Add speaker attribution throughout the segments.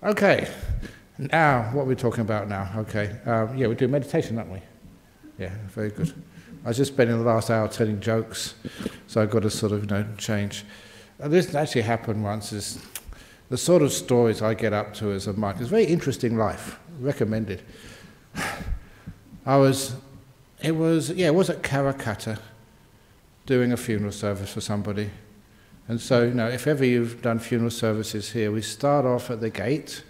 Speaker 1: Okay, now what are we talking about now? Okay, yeah, we do meditation, don't we? Yeah, very good. I was just spending the last hour telling jokes, so I've got to sort of, change. This actually happened once. Is the sort of stories I get up to as a monk. It's a very interesting life. Recommended. It was at Karakata, doing a funeral service for somebody. And so, if ever you've done funeral services here, we start off at the gate,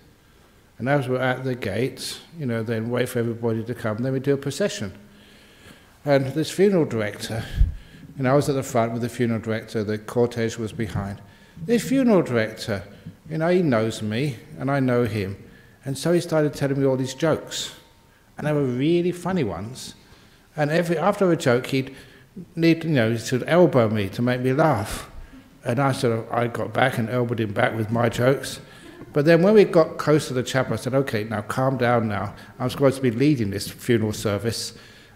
Speaker 1: and as we're at the gate, then wait for everybody to come, then we do a procession. And this funeral director, I was at the front with the funeral director, the cortege was behind. This funeral director, he knows me, and I know him, and so he started telling me all these jokes, and they were really funny ones. And after a joke, he'd sort of elbow me to make me laugh. And I got back and elbowed him back with my jokes. But then when we got close to the chapel, I said, okay, now calm down now. I'm supposed to be leading this funeral service.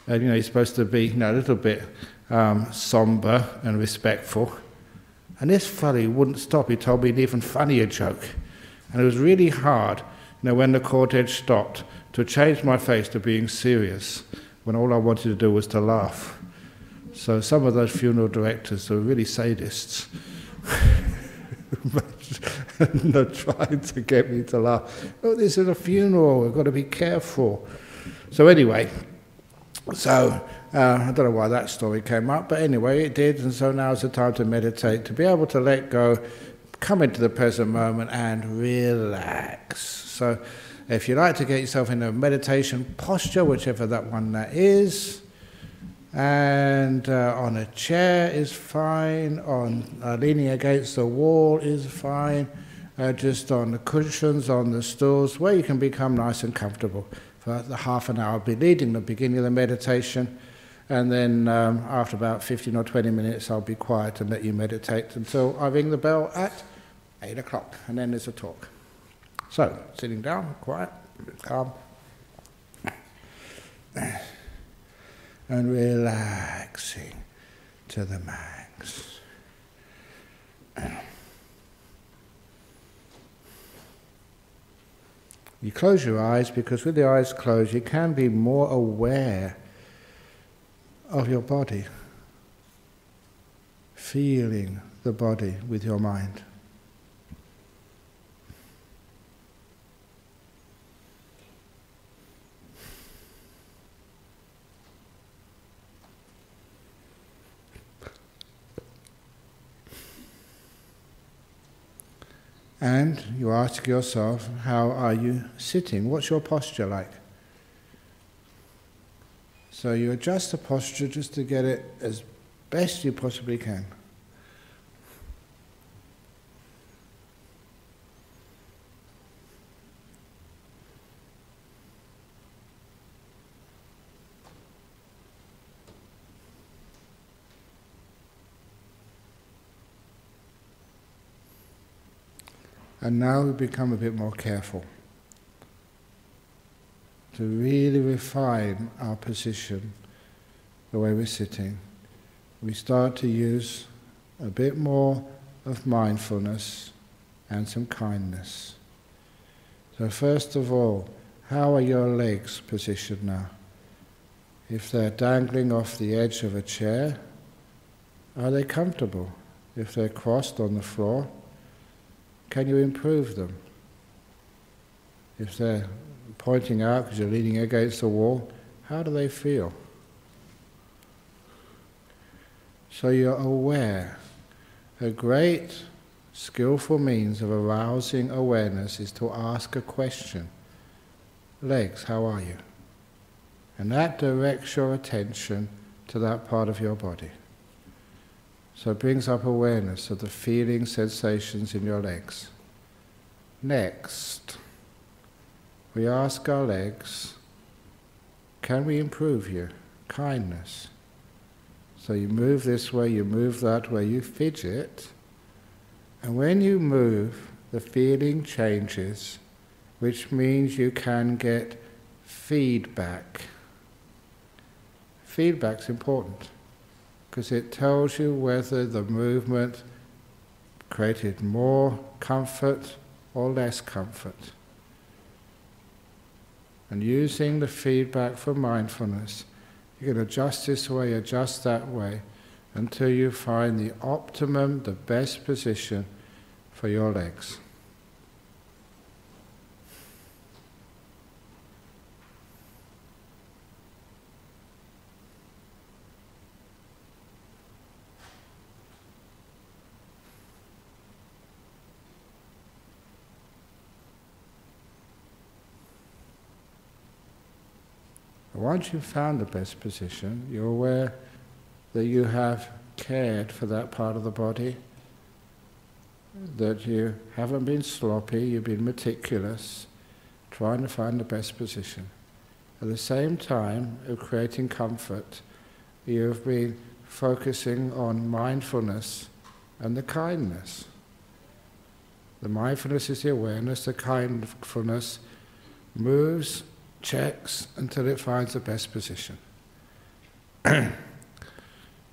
Speaker 1: And, you're supposed to be, a little bit somber and respectful. And this fellow wouldn't stop. He told me an even funnier joke. And it was really hard, when the cortege stopped, to change my face to being serious, when all I wanted to do was to laugh. So some of those funeral directors are really sadists. And they're trying to get me to laugh. Oh, this is a funeral, we've got to be careful. So anyway, I don't know why that story came up, but anyway, it did, and so now's the time to meditate, to be able to let go, come into the present moment and relax. So if you like to get yourself in a meditation posture, whichever that one that is, and on a chair is fine, on leaning against the wall is fine, just on the cushions, on the stools, where you can become nice and comfortable. For the half an hour I'll be leading the beginning of the meditation, and then after about 15 or 20 minutes I'll be quiet and let you meditate until I ring the bell at 8 o'clock, and then there's a talk. So, sitting down, quiet, calm, and relaxing to the max. You close your eyes, because with the eyes closed you can be more aware of your body, feeling the body with your mind. And you ask yourself, how are you sitting? What's your posture like? So you adjust the posture just to get it as best you possibly can. And now we become a bit more careful to really refine our position, the way we're sitting. We start to use a bit more of mindfulness and some kindness. So first of all, how are your legs positioned now? If they're dangling off the edge of a chair, are they comfortable? If they're crossed on the floor, can you improve them? If they're pointing out because you're leaning against the wall, how do they feel? So you're aware. A great, skillful means of arousing awareness is to ask a question. Legs, how are you? And that directs your attention to that part of your body. So it brings up awareness of the feeling, sensations in your legs. Next, we ask our legs, can we improve you? Kindness. So you move this way, you move that way, you fidget, and when you move, the feeling changes, which means you can get feedback. Feedback's important, because it tells you whether the movement created more comfort or less comfort. And using the feedback from mindfulness, you can adjust this way, adjust that way, until you find the optimum, the best position for your legs. Once you've found the best position, you're aware that you have cared for that part of the body, that you haven't been sloppy, you've been meticulous, trying to find the best position. At the same time of creating comfort, you've been focusing on mindfulness and the kindness. The mindfulness is the awareness, the kindfulness moves, checks until it finds the best position.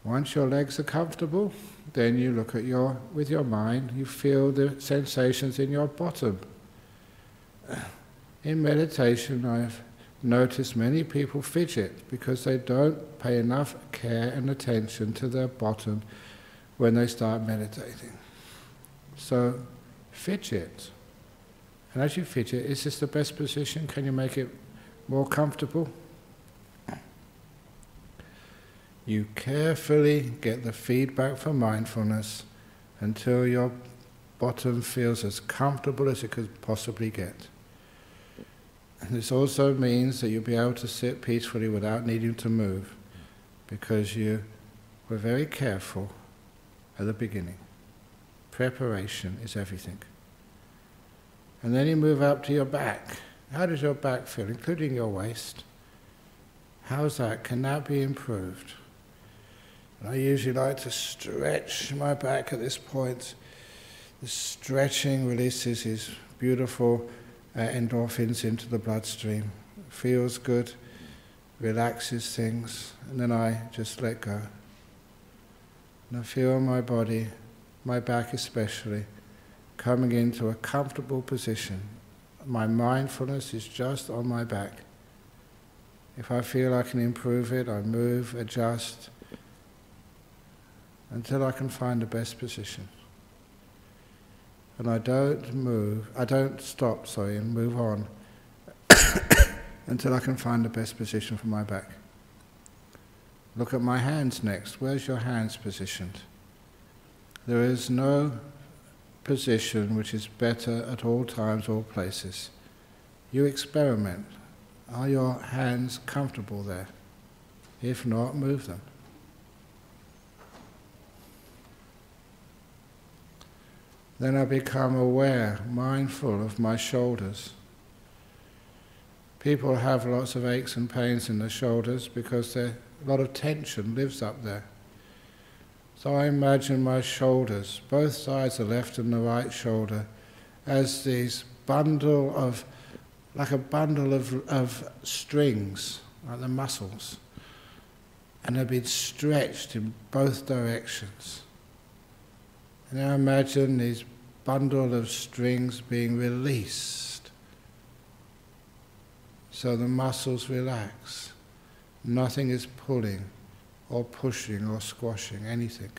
Speaker 1: Once your legs are comfortable, then you look at with your mind, you feel the sensations in your bottom. In meditation, I've noticed many people fidget because they don't pay enough care and attention to their bottom when they start meditating. So, fidget. And as you fidget, is this the best position? Can you make it more comfortable? You carefully get the feedback from mindfulness until your bottom feels as comfortable as it could possibly get. And this also means that you'll be able to sit peacefully without needing to move, because you were very careful at the beginning. Preparation is everything. And then you move up to your back. How does your back feel, including your waist? How's that? Can that be improved? And I usually like to stretch my back at this point. The stretching releases these beautiful endorphins into the bloodstream. Feels good, relaxes things, and then I just let go. And I feel my body, my back especially, coming into a comfortable position. My mindfulness is just on my back. If I feel I can improve it, I move, adjust, until I can find the best position. And I don't stop, and move on until I can find the best position for my back. Look at my hands next. Where's your hands positioned? There is no position which is better at all times, all places. You experiment. Are your hands comfortable there? If not, move them. Then I become aware, mindful of my shoulders. People have lots of aches and pains in their shoulders because a lot of tension lives up there. So I imagine my shoulders, both sides, the left and the right shoulder, as these like a bundle of strings, like the muscles, and they've been stretched in both directions. And I imagine these bundle of strings being released, so the muscles relax. Nothing is pulling or pushing or squashing anything.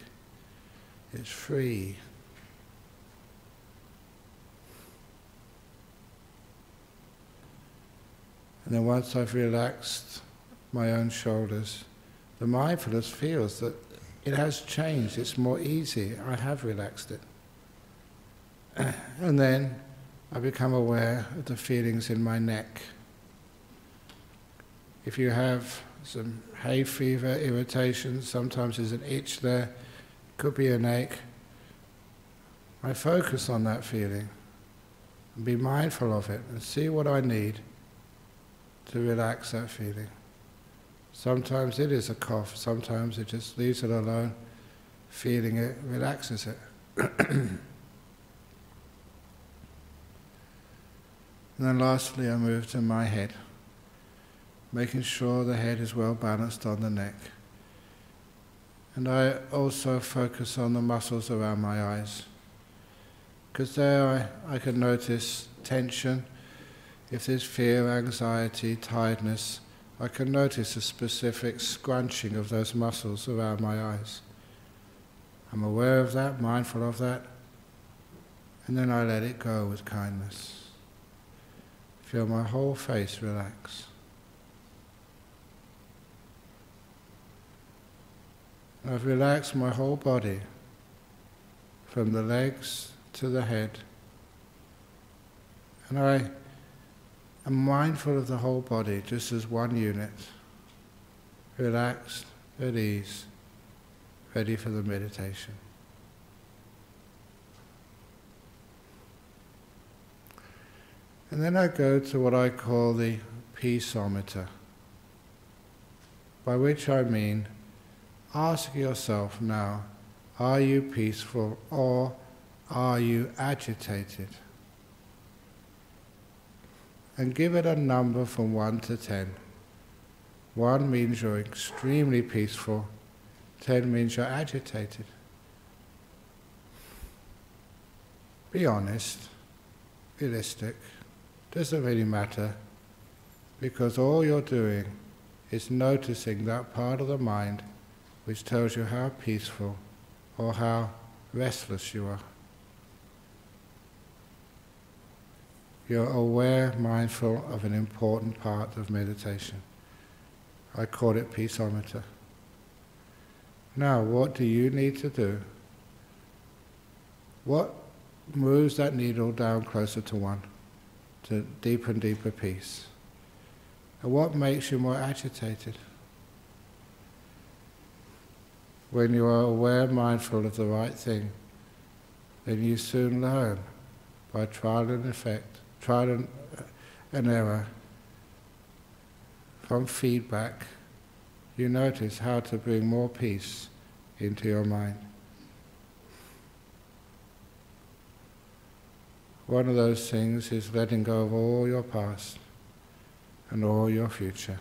Speaker 1: It's free. And then once I've relaxed my own shoulders, the mindfulness feels that it has changed, it's more easy, I have relaxed it. And then I become aware of the feelings in my neck. If you have some hay fever, irritation, sometimes there's an itch there, could be an ache. I focus on that feeling and be mindful of it and see what I need to relax that feeling. Sometimes it is a cough, sometimes it just leaves it alone, feeling it relaxes it. And then lastly I move to my head, making sure the head is well balanced on the neck. And I also focus on the muscles around my eyes, because there I can notice tension If there's fear, anxiety, tiredness, I can notice a specific scrunching of those muscles around my eyes. I'm aware of that, mindful of that, and then I let it go with kindness. Feel my whole face relax. I've relaxed my whole body, from the legs to the head, and I am mindful of the whole body just as one unit, relaxed, at ease, ready for the meditation. And then I go to what I call the peaceometer, by which I mean, ask yourself now, are you peaceful or are you agitated? And give it a number from 1 to 10. 1 means you're extremely peaceful, 10 means you're agitated. Be honest, realistic. Doesn't really matter, because all you're doing is noticing that part of the mind which tells you how peaceful or how restless you are. You're aware, mindful of an important part of meditation. I call it peaceometer. Now, what do you need to do? What moves that needle down closer to 1? To deeper and deeper peace. And what makes you more agitated? When you are aware, mindful of the right thing, then you soon learn by trial and error, from feedback, you notice how to bring more peace into your mind. One of those things is letting go of all your past and all your future.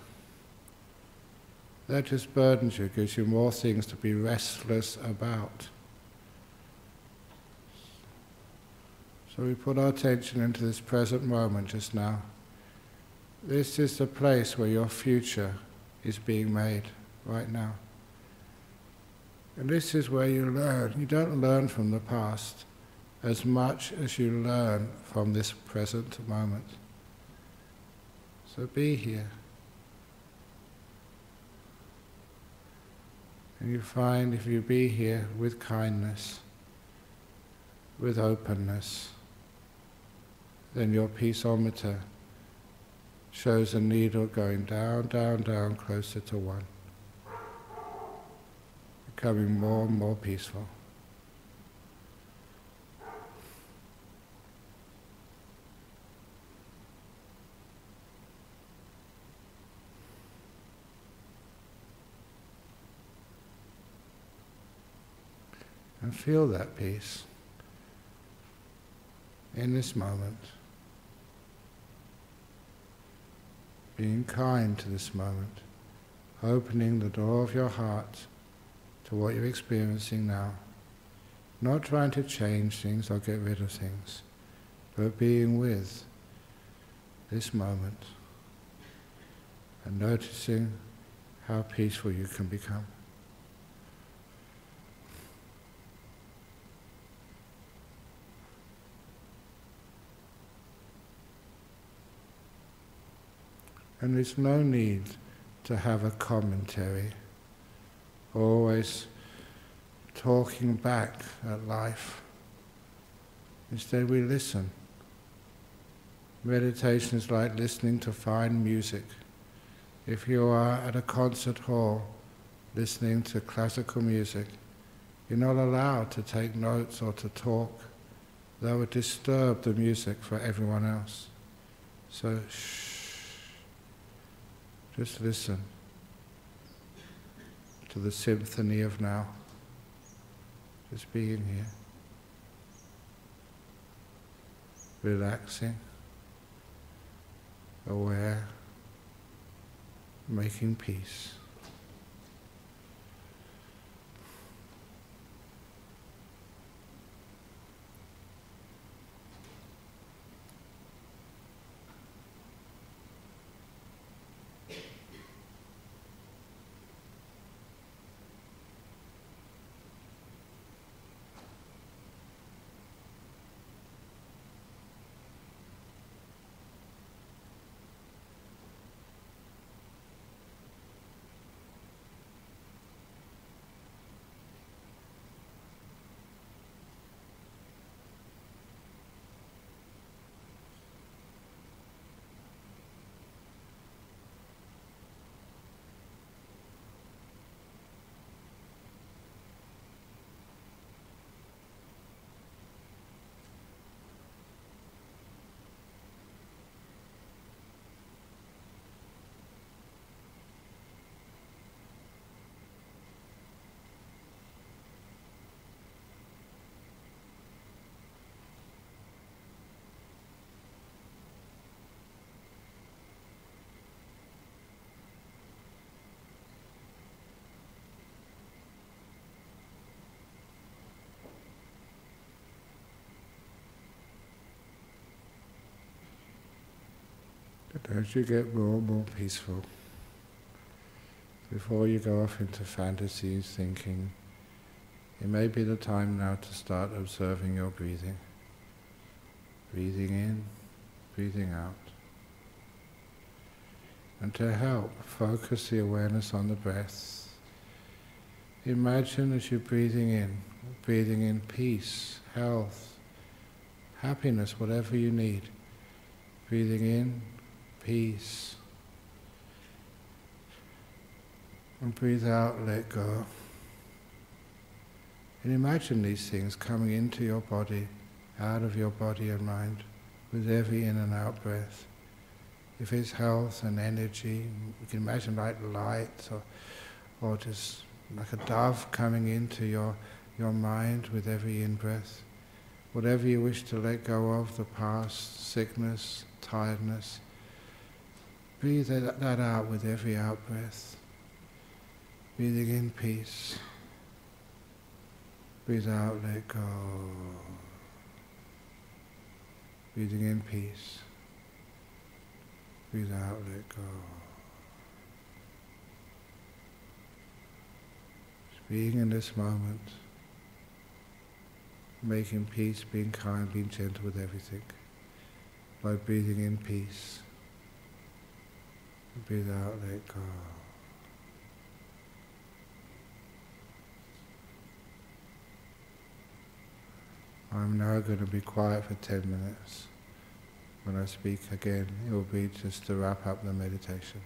Speaker 1: That just burdens you, gives you more things to be restless about. So we put our attention into this present moment just now. This is the place where your future is being made right now. And this is where you learn. You don't learn from the past as much as you learn from this present moment. So be here. And you find if you be here with kindness, with openness, then your peaceometer shows a needle going down, down, down, closer to 1, becoming more and more peaceful. And feel that peace in this moment. Being kind to this moment, opening the door of your heart to what you're experiencing now. Not trying to change things or get rid of things, but being with this moment and noticing how peaceful you can become. And there's no need to have a commentary, always talking back at life. Instead we listen. Meditation is like listening to fine music. If you are at a concert hall listening to classical music, you're not allowed to take notes or to talk. That would disturb the music for everyone else. So shh. Just listen to the symphony of now. Just being here. Relaxing. Aware. Making peace. But as you get more and more peaceful, before you go off into fantasies, thinking, it may be the time now to start observing your breathing. Breathing in, breathing out. And to help focus the awareness on the breath, imagine as you're breathing in peace, health, happiness, whatever you need. Breathing in, peace. And breathe out, let go. And imagine these things coming into your body, out of your body and mind, with every in and out breath. If it's health and energy, you can imagine like light or just like a dove coming into your mind with every in-breath. Whatever you wish to let go of, the past, sickness, tiredness, breathe that out with every out-breath. Breathing in peace. Breathe out, let go. Breathing in peace. Breathe out, let go. Just being in this moment, making peace, being kind, being gentle with everything, by breathing in peace. Breathe out, let go. I'm now going to be quiet for 10 minutes. When I speak again, it will be just to wrap up the meditation.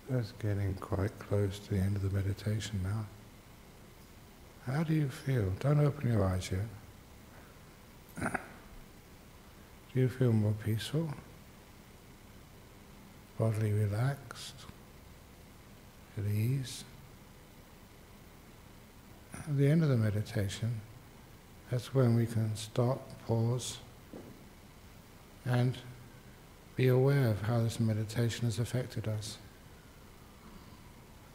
Speaker 1: That's getting quite close to the end of the meditation now. How do you feel? Don't open your eyes yet. Do you feel more peaceful? Bodily relaxed? At ease? At the end of the meditation, that's when we can stop, pause, and be aware of how this meditation has affected us.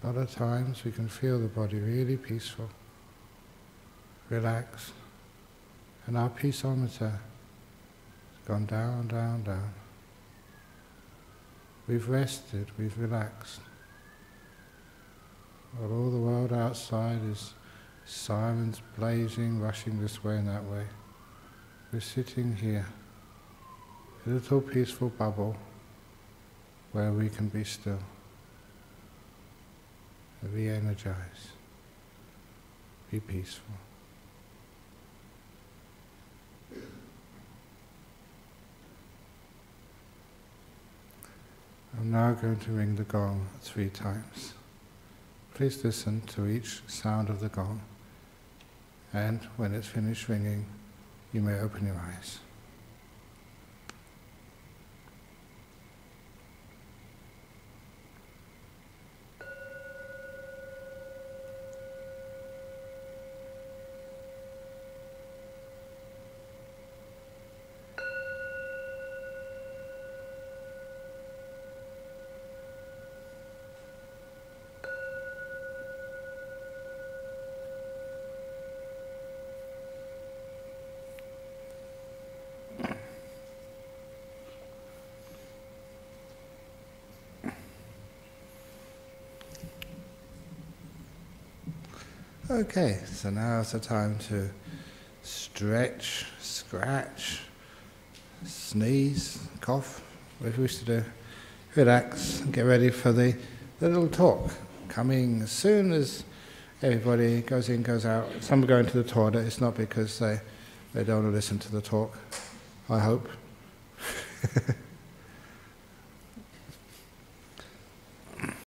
Speaker 1: A lot of times we can feel the body really peaceful, relaxed, and our peaceometer has gone down, down, down. We've rested, we've relaxed. While all the world outside is sirens blazing, rushing this way and that way, we're sitting here, a little peaceful bubble where we can be still, re-energize, be peaceful. I'm now going to ring the gong 3 times. Please listen to each sound of the gong, and when it's finished ringing, you may open your eyes. Okay, so now's the time to stretch, scratch, sneeze, cough, whatever you wish to do. Relax and get ready for the little talk coming as soon as everybody goes in, goes out. Some are going to the toilet. It's not because they don't want to listen to the talk, I hope.